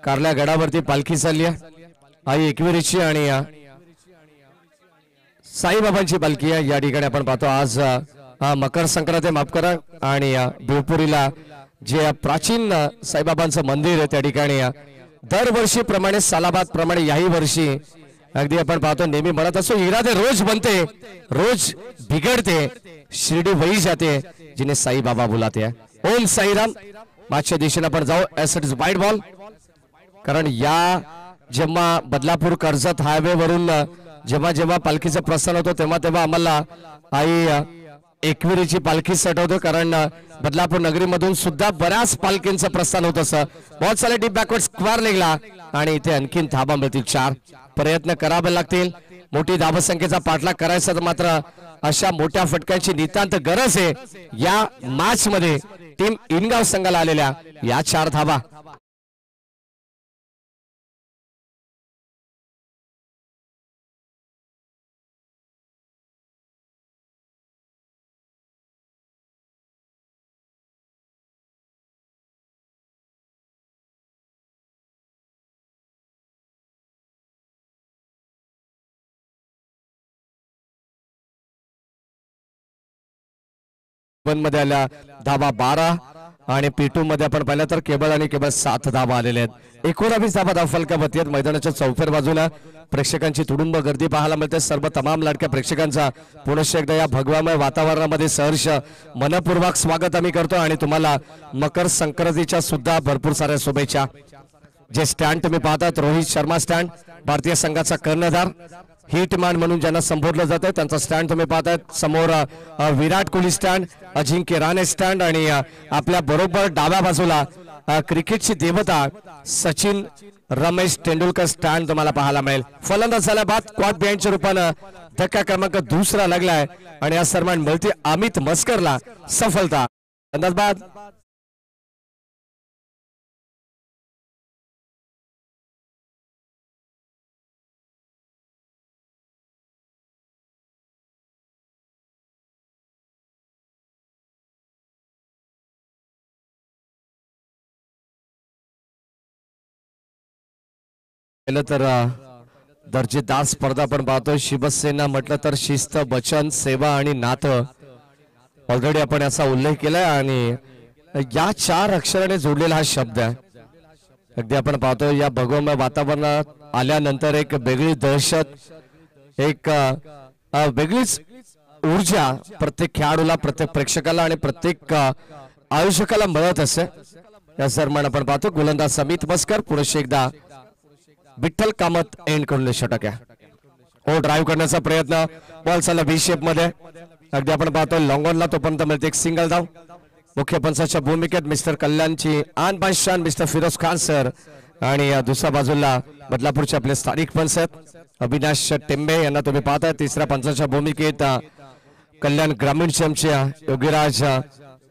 कारल्या गडावरती पालखी चालली आहे आई एकविरीची आणि साईबाबांची पालखी आहे. या ठिकाणी आपण पाहतो आज मकर संक्रांत माफ करा आणि देवपुरीला जे प्राचीन साईबाबांचं मंदिर आहे त्या ठिकाणी दरवर्षी प्रमाणे सालाबाद प्रमाणे याही वर्षी अगदी आपण पाहतो नेहमी म्हणत असो इरादे रोज बनते रोज बिघडते शिर्डी वही जाते जिने साईबाबा बुलाते हैं. ओम साईराम. मागच्या दिशेने आपण जाऊ. S it is wide ball. कारण या जेव्हा बदलापूर कर्जत हायवे वरून जेव्हा जेव्हा पालखीचं प्रस्थान होतो तेव्हा तेव्हा आम्हाला आई एकविरीची पालखी सटवतो कारण बदलापूर नगरीमधून सुद्धा बऱ्याच पालखींचं प्रस्थान होत असं. बहुत सारे डीप बॅकवर्ड स्क्वेअर निघला आणि इथे आणखीन धाबा मिळतील. 4 प्रयत्न करावे लागतील. मोठी धावसंख्येचा पाठलाग करायचा तर मात्र अशा मोठ्या फटक्यांची नितांत गरज आहे. या मॅच मध्ये टीम इनगाव संघाला आलेल्या या 4 धाबा. मध्ये आल्या धाबा 12 आणि P2 मध्ये आपण पाहिलं तर केवळ आणि केवळ 7 धाबा आलेले आहेत. 19 धाबा धावफलकावरती आहेत. मैदानाच्या चौफेर बाजूला प्रेक्षकांची तुडुंब गर्दी पाहायला मिळते. सर्व तमाम लाडक्या प्रेक्षकांचा पुनश्च एकदा या भगवामय वातावरणामध्ये सहर्ष मनपूर्वक स्वागत आम्ही करतो आणि तुम्हाला मकर संक्रांतीच्या सुद्धा भरपूर साऱ्या शुभेच्छा. जे स्टँड तुम्ही पाहतात रोहित शर्मा स्टँड भारतीय संघाचा कर्णधार हिटमॅन म्हणून ज्यांना संबोधलं जातं त्यांचा स्टँड तुम्ही पाहतायत. समोर विराट कोहली स्टँड, अजिंक्य राणे स्टँड आणि आपल्या बरोबर डाव्या बाजूला क्रिकेटची देवता सचिन रमेश तेंडुलकर स्टँड तुम्हाला पाहायला मिळेल. फलंदाज झाल्या बाद क्वाड बिहाइंडच्या रूपानं धक्का क्रमांक 2 लागलाय आणि या सर्वांना मिळते अमित मस्करला सफलता. फलंदाज बाद. तर दर्जेदार स्पर्धा आपण पाहतोय. शिवसेना म्हटलं तर शिस्त, वचन, सेवा आणि नातं ऑलरेडी आपण याचा उल्लेख केलाय आणि या 4 अक्षराने जोडलेला हा शब्द आहे. अगदी आपण पाहतो या भगवमय वातावरणात आल्यानंतर एक वेगळी दहशत, एक वेगळीच ऊर्जा प्रत्येक खेळाडूला, प्रत्येक प्रेक्षकाला आणि प्रत्येक आयोजकाला मिळत असते. या सर्वांना आपण पाहतो गोलंदाज अमित मस्कर पुरुष एकदा विठ्ठल कामत एंड करून षटक आहे. हो ड्राईव्ह करण्याचा प्रयत्न. बॉल चालला बी शेप मध्ये. अगदी आपण पाहतो लॉंग ऑनला तोपर्यंत मिळते एक सिंगल धाव. मुख्य पंचाच्या भूमिकेत मिस्टर कल्याणची आन बाय शान मिस्टर फिरोज खान सर आणि दुसऱ्या बाजूला बदलापूरचे आपले स्थानिक पंच आहेत अविनाश टेंबे यांना तुम्ही पाहताय. तिसऱ्या पंचाच्या भूमिकेत कल्याण ग्रामीण चमचे योगीराज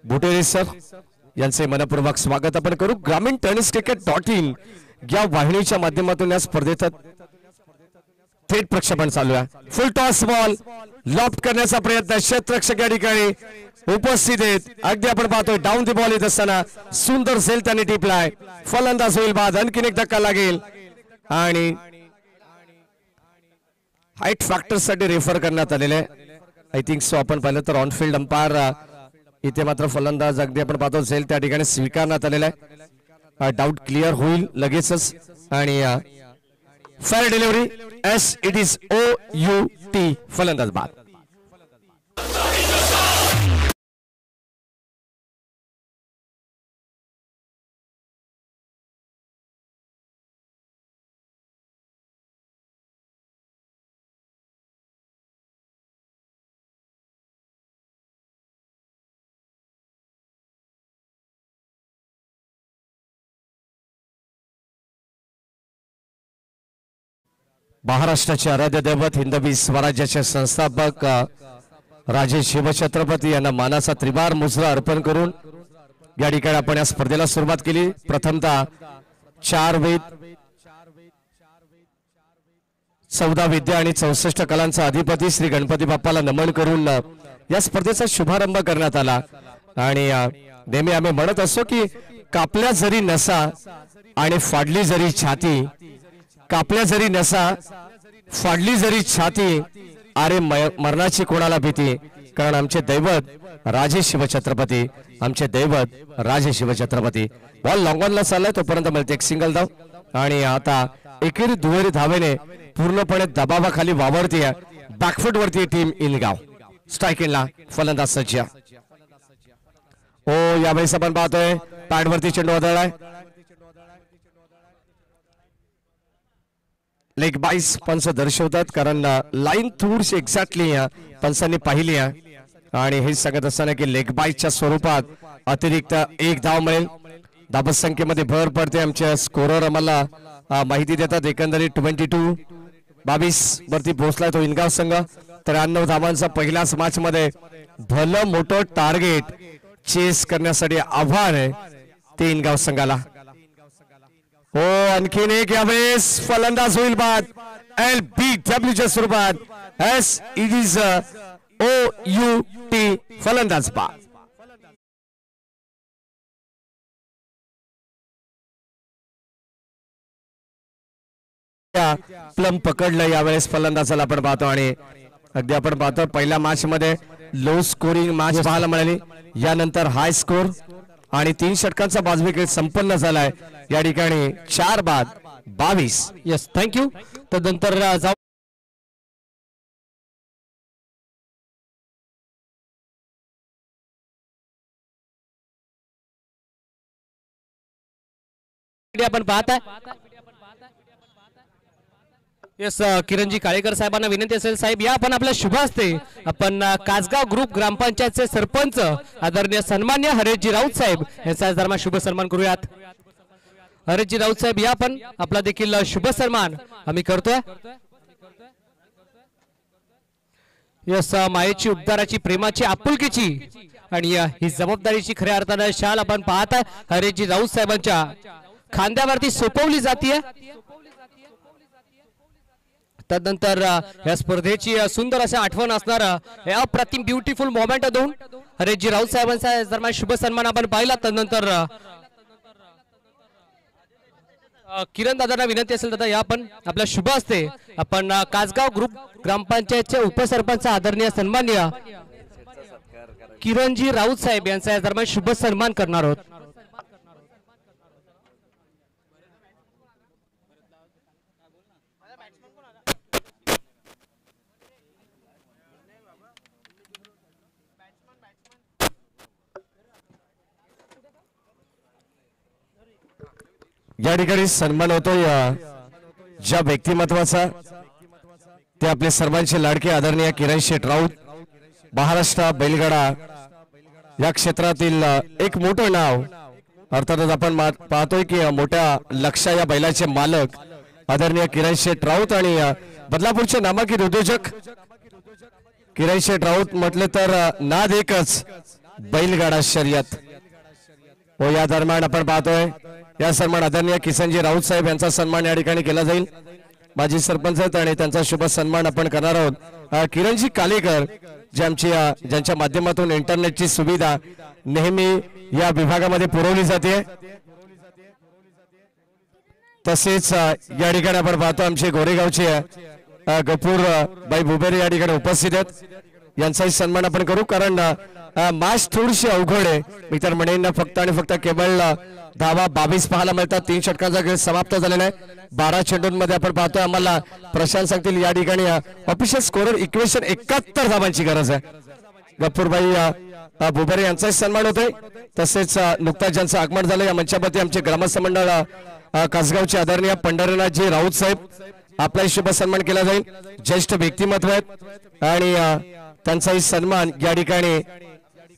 बुटेरे सर यांचे मनपूर्वक स्वागत आपण करू. ग्रामीण टेनिस क्रिकेट.in या वाहिनीच्या माध्यमातून या स्पर्धेत थेट प्रक्षेपण चालू आहे. फुल टॉस बॉल लॉफ्ट करण्याचा प्रयत्न क्षेत्ररक्षक या ठिकाणी उपस्थित आहेत. अगदी आपण पाहतोय डाऊन द बॉल येत असताना सुंदर झेल त्यांनी टिपलाय. फलंदाज होईल बाद. आणखीन एक धक्का लागेल आणि हाईट फॅक्टर साठी रेफर करण्यात आलेले आय थिंक सो. आपण पाहिलं तर ऑन फील्ड अंपायर इथे मात्र फलंदाज अगदी आपण पाहतो झेल त्या ठिकाणी स्वीकारण्यात आलेला आहे. डाऊट क्लिअर होईल लगेचच आणि फेअर डिलिव्हरी. SIT फलंदाज बाद. महाराष्ट्राचे आराध्य दैवत हिंदवी स्वराज्याचे संस्थापक राजे शिवछत्रपती यांना मानाचा त्रिवार मुजरा अर्पण करून या ठिकाणी आपण या स्पर्धेला सुरुवात केली। प्रथमतः 4 वेद 14 विद्या आणि 64 कलांचा अधिपती श्री गणपती बाप्पाला नमन करून या स्पर्धेचा शुभारंभ करण्यात आला। आणि नेहमी आम्ही म्हणत असतो की कापल्या जरी नसा आणि फाडली जरी छाती, कापल्या जरी नसा फाडली जरी छाती, अरे मरणाची कोणाला भीती, कारण आमचे दैवत राजे शिवछत्रपती, आमचे दैवत राजे शिवछत्रपती। बॉल लॉंग ऑनला चाललाय, तोपर्यंत मिळते एक सिंगल धाव आणि आता एकेरी दुहेरी धावेने पूर्णपणे दबावाखाली वावरतीये बॅकफुट वरती टीम इनगाव। स्ट्राइक इनला फलंदाज सज्ज। ओ यावेळेस आपण पाहतोय पॅड वरती चेंडू आदळलाय, लेग बाईस पंच दर्शवतात, कारण लाईन थोडीशी एक्झॅक्टली पंचांनी पाहिली आहे आणि हे सांगत असताना की लेग बाईसच्या स्वरूपात अतिरिक्त 1 धाव मिळेल। धाबत संख्येमध्ये भर पडते, आमच्या स्कोरर आम्हाला माहिती देतात एकंदरीत 22 वरती पोहोचलाय तो इनगाव संघ। 93 धावांचा पहिल्याच मॅच मध्ये भलं मोठं टार्गेट चेस करण्यासाठी आव्हान आहे ते इनगाव संघाला। हो आणखीन एक यावेळेस फलंदाज होईल बाद LBWच्या स्वरूपात SEOUT फलंदाज बाद। प्लम पकडलं यावेळेस फलंदाजाला आपण पाहतो आणि अगदी आपण पाहतो पहिल्या मॅच मध्ये लो स्कोरिंग मॅच पाहायला मिळाली, यानंतर हाय स्कोर आणि 3 षटकांचा बाजूविकेट संपन्न झालाय। या ठिकाणी 4 बाद 22। Yes thank you. तदनंतर जाऊ आपण पाहता यस किरणजी काळेकर साहेबांना विनंती असेल साहेब या आपण आपल्या शुभ हस्ते आपण कासगाव ग्रुप ग्रामपंचायतचे सरपंच आदरणीय सन्मान्य हरेशजी राऊत साहेब यांचा दरम्यान शुभ सन्मान करूयात। हरेशजी राऊत साहेब या आपण आपला देखील शुभ सन्मान आम्ही करतोय। यस मायेची उपदाराची प्रेमाची आपुलकीची आणि ही जबाबदारीची खऱ्या अर्थाने शाल आपण पाहता हरेशजी राऊत साहेबांच्या खांद्यावरती सोपवली जाते। तदनंतर या स्पर्धेची सुंदर अशी आठवण असणार अप्रतिम ब्युटिफुल मोमेंट देऊन हरेशजी राऊत साहेबांचा दरम्यान शुभ सन्मान आपण पाहिला। तदनंतर किरण दादांना विनंती असेल दादा या आपण आपल्या शुभ हस्ते आपण कासगाव ग्रुप ग्रामपंचायतचे उपसरपंच आदरणीय सन्मान्य किरणजी राऊत साहेब यांचा दरम्यान शुभ सन्मान करणार आहोत। या ठिकाणी सन्मान होतोय ज्या व्यक्तिमत्वाचा ते आपले सर्वांचे लाडके आदरणीय किरण शेठ राऊत, महाराष्ट्र बैलगाडा या क्षेत्रातील एक मोठं नाव। अर्थातच आपण पाहतोय की मोठ्या लक्ष्या या बैलाचे मालक आदरणीय किरण शेठ राऊत आणि बदलापूरचे नामांकित उद्योजक किरण शेठ राऊत म्हटले तर नाद एकच बैलगाडा शर्यत। व या दरम्यान आपण पाहतोय या सन्मान आदरणीय किसनजी राऊत साहेब यांचा सन्मान या ठिकाणी केला जाईल। माजी सरपंच आहेत आणि त्यांचा शुभ सन्मान आपण करणार आहोत किरणजी कालेकर ज्यांच्या माध्यमातून इंटरनेटची सुविधा नेहमी या विभागामध्ये पुरवली जाते। तसेच या ठिकाणी आपण पाहतो आमचे गोरेगावचे गफूर बाई बुबेरे या ठिकाणी उपस्थित आहेत, यांचाही सन्मान आपण करू कारण मॅच थोडीशी अवघड आहे। मी तर म्हणेन फक्त आणि फक्त केवळ धावा 22 पाहायला मिळतात। 3 षटकांचा खेळ समाप्त झालेला आहे। 12 चेंडूंमध्ये आपण पाहतोय आम्हाला प्रशांत सांगतील या ठिकाणी ऑफिशियल स्कोरर इक्वेशन 71 धावांची गरज आहे। गफूरबाई बुबेरे यांचाही सन्मान होतोय। तसेच नुकताच ज्यांचं आगमन झालं या मंचावरती आमचे ग्रामस्थ मंडळ कासगावचे आदरणीय पंढरीनाथजी राऊत साहेब आपला शुभ सन्मान केला जाईल। ज्येष्ठ व्यक्तिमत्व आहेत आणि त्यांचाही सन्मान या ठिकाणी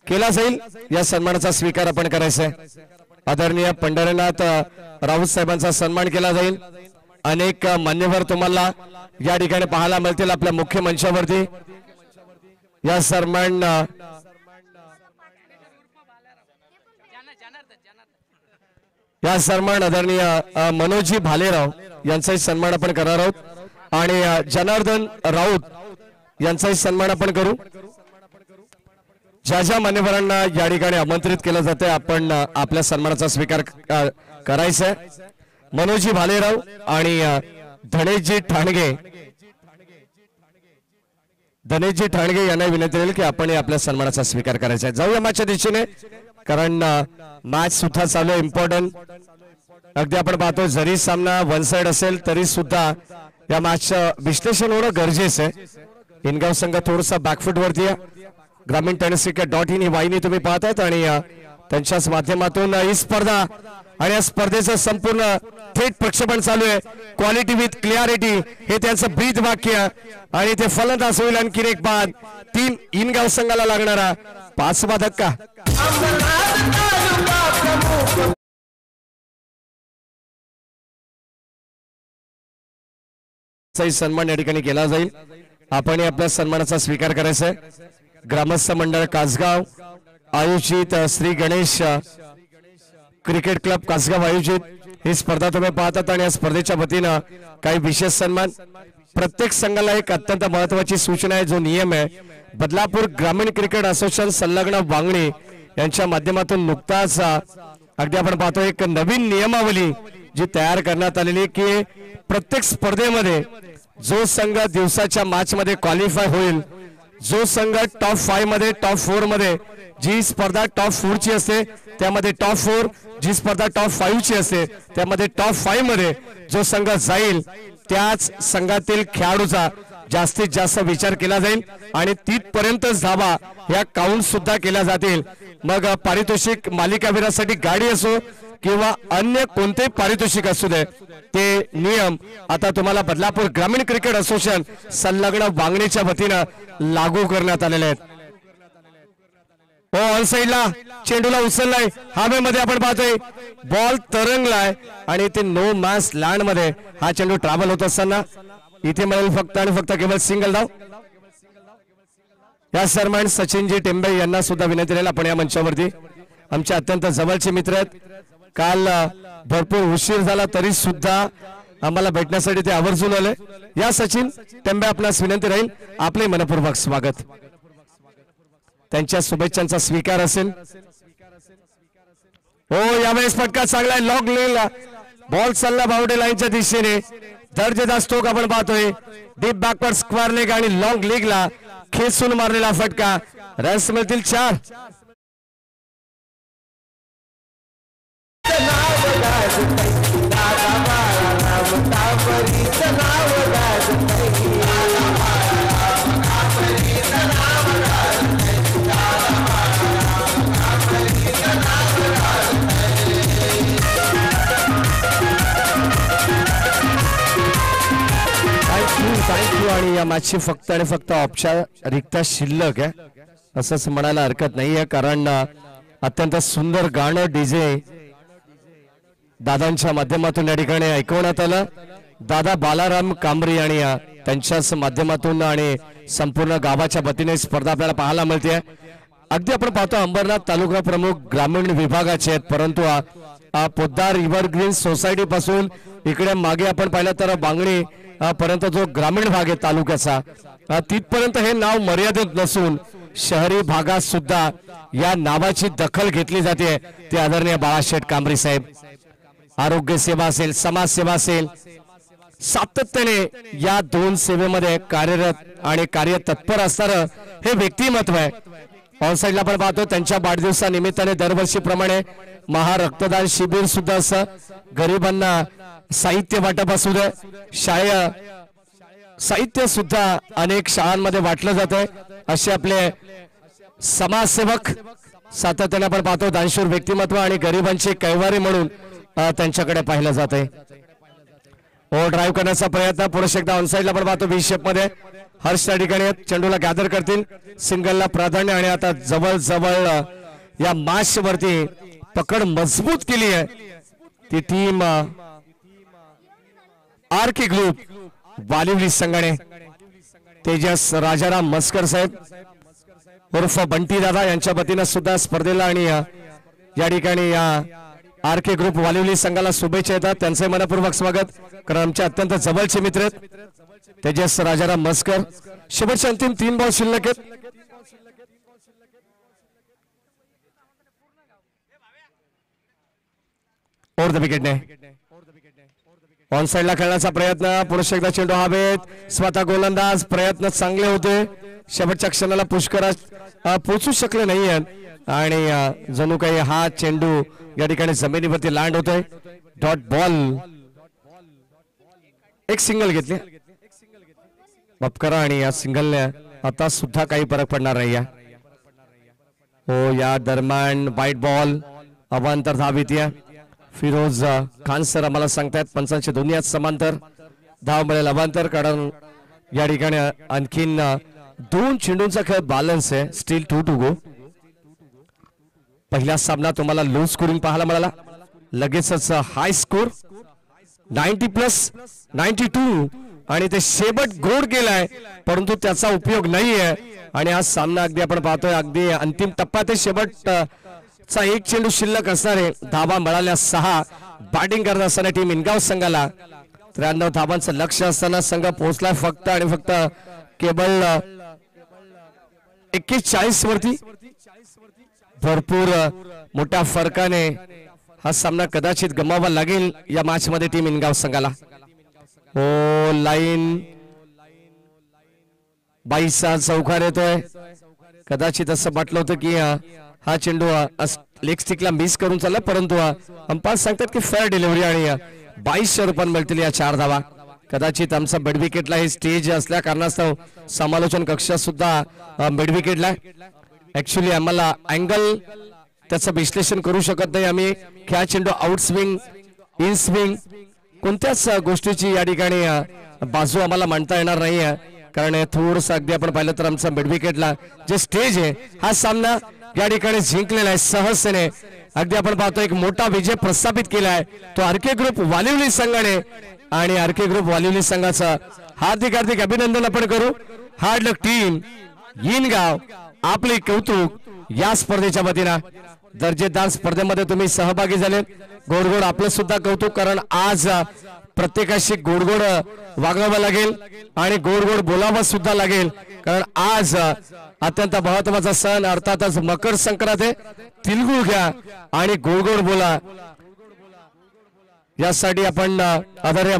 केला जाईल। या सन्मानाचा स्वीकार आपण करायचा आहे। आदरणीय पंढरीनाथ राऊत साहेबांचा सन्मान केला जाईल। अनेक मान्यवर तुम्हाला या ठिकाणी पाहायला मिळतील आपल्या मुख्य मंचावरती। या सन्मान या सन्मान आदरणीय मनोजी भालेराव यांचाही सन्मान आपण करणार आहोत आणि जनार्दन राऊत यांचाही सन्मान आपण करू. ज्या ज्या मान्यवरांना या ठिकाणी आमंत्रित केलं जाते आपण आपल्या सन्मानाचा स्वीकार करायचा आहे. मनोजी भालेराव आणि धनेशजी ठाणगे यांना विनंती केली की आपण आपल्या सन्मानाचा स्वीकार करायचा आहे. जाऊया मॅचच्या दिशेने कारण मॅच सुद्धा चालू आहे इम्पॉर्टंट. अगदी आपण पाहतो जरी सामना वन साइड असेल तरी सुद्धा या मॅचचं विश्लेषण होणं गरजेचं आहे. इनगाव संघ थोडासा बॅकफुट वरती आहे. ग्रामीण टेनिस क्रिकेट.in ही वाहिनी तुम्ही पाहतायत आणि त्यांच्याच माध्यमातून ही स्पर्धा आणि या स्पर्धेचं संपूर्ण थेट प्रक्षेपण चालू आहे. क्वालिटी विथ क्लिअरिटी हे त्यांचं ब्रीद वाक्य आणि ते फलंदाज होईल. आणखी एक बाद टीम इनगाव संघाला लागणारा 5वा धक्का. सन्मान या ठिकाणी केला जाईल. आपण आपल्या सन्मानाचा स्वीकार करायचा आहे. ग्रामस्थ मंडळ कासगाव आयोजित श्री गणेश क्रिकेट क्लब कासगाव आयोजित ही स्पर्धा तुम्ही पाहतात आणि या स्पर्धेच्या वतीनं काही विशेष सन्मान. प्रत्येक संघाला एक अत्यंत महत्वाची सूचना आहे. जो नियम आहे बदलापूर ग्रामीण क्रिकेट असोसिएशन संलग्न वांगणी यांच्या माध्यमातून नुकताच अगदी आपण पाहतो एक नवीन नियमावली जी तयार करण्यात आलेली की प्रत्येक स्पर्धेमध्ये जो संघ दिवसाच्या मॅच मध्ये क्वालिफाय होईल, जो संघ टॉप 5 मध्ये टॉप 4 मध्ये जी स्पर्धा टॉप 4 ची असते त्यामध्ये टॉप 4, जी स्पर्धा टॉप 5 ची असते त्यामध्ये टॉप 5 मध्ये जो संघ जाईल त्याच संघातील खेळाडूचा जास्तीत जास्त विचार केला जाईल आणि तिथपर्यंतच धावा या काउंट सुद्धा केल्या जातील. मग पारितोषिक मालिकावीरासाठी गाडी असो किंवा अन्य कोणतेही पारितोषिक असू दे ते नियम आता तुम्हाला बदलापूर ग्रामीण क्रिकेट असोसिएशन संलग्न वांगणीच्या वतीनं लागू करण्यात आलेले आहेत. हो ऑन साइडला चेंडूला उचललाय हवेमध्ये आपण पाहतोय बॉल तरंगलाय आणि ते नो मॅच लँड मध्ये हा चेंडू ट्रॅव्हल होत असताना इथे मिळेल फक्त आणि फक्त केवळ सिंगल धाव. या सन्मान सचिनजी टेंबे यांना सुद्धा विनंती केली. आपण या मंचावरती आमचे अत्यंत जवळचे मित्र आहेत. काल भरपूर उशीर झाला तरी सुद्धा आम्हाला भेटण्यासाठी ते आवर्जून आले. या सचिन टेंबे आपणास विनंती राहील आपले मनपूर्वक स्वागत. त्यांच्या शुभेच्छांचा स्वीकार असेल. हो यावेळेस फटका चांगला आहे. लॉग लेला बॉल चालला बाउंड्री लाईनच्या दिशेने. दर्जेदार स्ट्रोक आपण पाहतोय. डीप बॅकवर्ड स्क्वेअर लेग आणि लॉंग लेगला खेचून मारलेला फटका. रन्स मिळतील 4. थँक्यू. आणि या मॅचची फक्त आणि फक्त औपचारिकता शिल्लक आहे असंच म्हणायला हरकत नाहीये कारण अत्यंत सुंदर गाणं डीजे दादांच्या माध्यमातून या ठिकाणी ऐकवण्यात आलं. दादा बालाराम कांबरी आणि त्यांच्याच माध्यमातून आणि संपूर्ण गावाच्या वतीने स्पर्धा आपल्याला पाहायला मिळते. अगदी आपण पाहतो अंबरनाथ तालुका प्रमुख ग्रामीण विभागाचे आहेत परंतु पोद्दार एव्हरग्रीन सोसायटी पासून इकडे मागे आपण पाहिलं तर बांगणी पर्यंत जो ग्रामीण भाग आहे तालुक्याचा तिथपर्यंत हे नाव मर्यादित नसून शहरी भागात सुद्धा या नावाची दखल घेतली जाते. ते आदरणीय बाळाशेठ कांबरी साहेब. आरोग्य सेवा असेल समाज सेवा असेल सातत्याने या दोन सेवेमध्ये कार्यरत आणि कार्य तत्पर असणारं हे व्यक्तिमत्व आहे. ऑन साइडला आपण पाहतो त्यांच्या वाढदिवसानिमित्ताने दरवर्षीप्रमाणे महारक्तदान शिबिर सुद्धा असं. गरिबांना साहित्य वाटप असू दे शाळेय साहित्य सुद्धा अनेक शाळांमध्ये वाटलं जात आहे. असे आपले समाजसेवक सातत्याने आपण पाहतो. दानशूर व्यक्तिमत्व आणि गरिबांचे कैवारी म्हणून त्यांच्याकडे पाहिलं जात आहे. ओ ड्राईव्ह करण्याचा प्रयत्न पुढे एकदा ऑन साइडला आपण पाहतो 20 शेप मध्ये. हर्ष त्या ठिकाणी चेंडूला गॅदर करतील. सिंगलला प्राधान्य आणि आता जवळ जवळ या मॅच वरती पकड मजबूत केली आहे ती टीम आरके ग्रुप वालिवली संघाने. तेजस राजाराम मस्कर साहेब उर्फ बंटी दादा यांच्या वतीनं सुद्धा स्पर्धेला आणि या ठिकाणी या आर के ग्रुप वालिवली संघाला शुभेच्छा येतात. त्यांचे मनपूर्वक स्वागत. कारण आमचे अत्यंत जवळचे मित्र आहेत तेजस राजाराम मस्कर. शेवटचे अंतिम 3 बॉल शिल्लक आहेत. ओव्हर द विकेटने ऑन साइडला खेळण्याचा प्रयत्न. पुरुष एकदा चेंडू हवेत. स्वतः गोलंदाज. प्रयत्न चांगले होते. शेवटच्या क्षणाला पुष्कर पोहोचू शकले नाही आणि जणू काही हा चेंडू या ठिकाणी जमिनीवरती लँड होतोय. Dot ball. एक सिंगल घेतली माफ करा आणि या सिंगलने आता सुद्धा काही फरक पडणार नाही. हो या दरम्यान वाईट बॉल. अवांतर धावित या फिरोज खान सर आम्हाला सांगतायत पंचांचे दोन्ही आहेत समांतर. धाव मिळेल अवांतर. कारण या ठिकाणी आणखीन 2 चेंडूंचा खेळ बॅलन्स आहे. Steel 2 to go. पहिला सामना तुम्हाला लो स्कोरिंग पाहायला मिळाला. लगेचच हाय स्कोर 90+92 आणि ते शेवट गोड गेलाय परंतु त्याचा उपयोग नाहीये. आणि हा सामना अगदी आपण पाहतोय अगदी अंतिम टप्प्यात शेवटचा 1 चेंडू शिल्लक असणारे. धावा मिळाल्या 6. बॅटिंग करत असताना टीम इनगाव संघाला 93 धावांचं लक्ष असताना संघ पोहोचलाय फक्त आणि फक्त केवळ 41 वरती. भरपूर मोठ्या फरकाने हा सामना कदाचित गमावा लागेल या मॅच मध्ये टीम इनगाव संघाला. ओ लाईन 22 चौकार येतोय. कदाचित असं वाटलं होतं की हा चेंडू लेग स्टिकला मिस करून चालला परंतु अंपायर सांगतात की फेअर डिलिव्हरी आणि 2200 रुपये मिळतील या 4 धावा. कदाचित आमचा मिड विकेटला हे स्टेज असल्या कारणास्तव समालोचन कक्ष सुद्धा मिड विकेटला. ऍक्च्युली आम्हाला अँगल त्याचं विश्लेषण करू शकत नाही आम्ही. ह्या चेंडू आउट स्विंग इन स्विंग कोणत्याच गोष्टीची या ठिकाणी बाजू आम्हाला मांडता येणार नाही कारण थोडंसं अगदी आपण पाहिलं तर आमचा मिड विकेटला जे स्टेज आहे हा सामना या ठिकाणी जिंकलेला आहे सहजतेने. अगदी आपण पाहतो एक मोठा विजय प्रस्थापित केलाय तो आर के ग्रुप वालिवली संघाने आणि आर के ग्रुप वालिवली संघाचं हार्दिक अभिनंदन आपण करू. हार्ड लक टीम इनगाव. आपले कौतुक या स्पर्धेच्या वतीनं. दर्जेदार स्पर्धेमध्ये तुम्ही सहभागी झाले. गोडगोड आपलं सुद्धा कौतुक कारण आज प्रत्येकाशी गोडगोड वागावं लागेल आणि गोडगोड बोलावं सुद्धा लागेल कारण आज अत्यंत महत्वाचा सण अर्थातच मकर संक्रांत आहे. तिळगुळ घ्या आणि गोडगोड बोला यासाठी आपण आदरणीय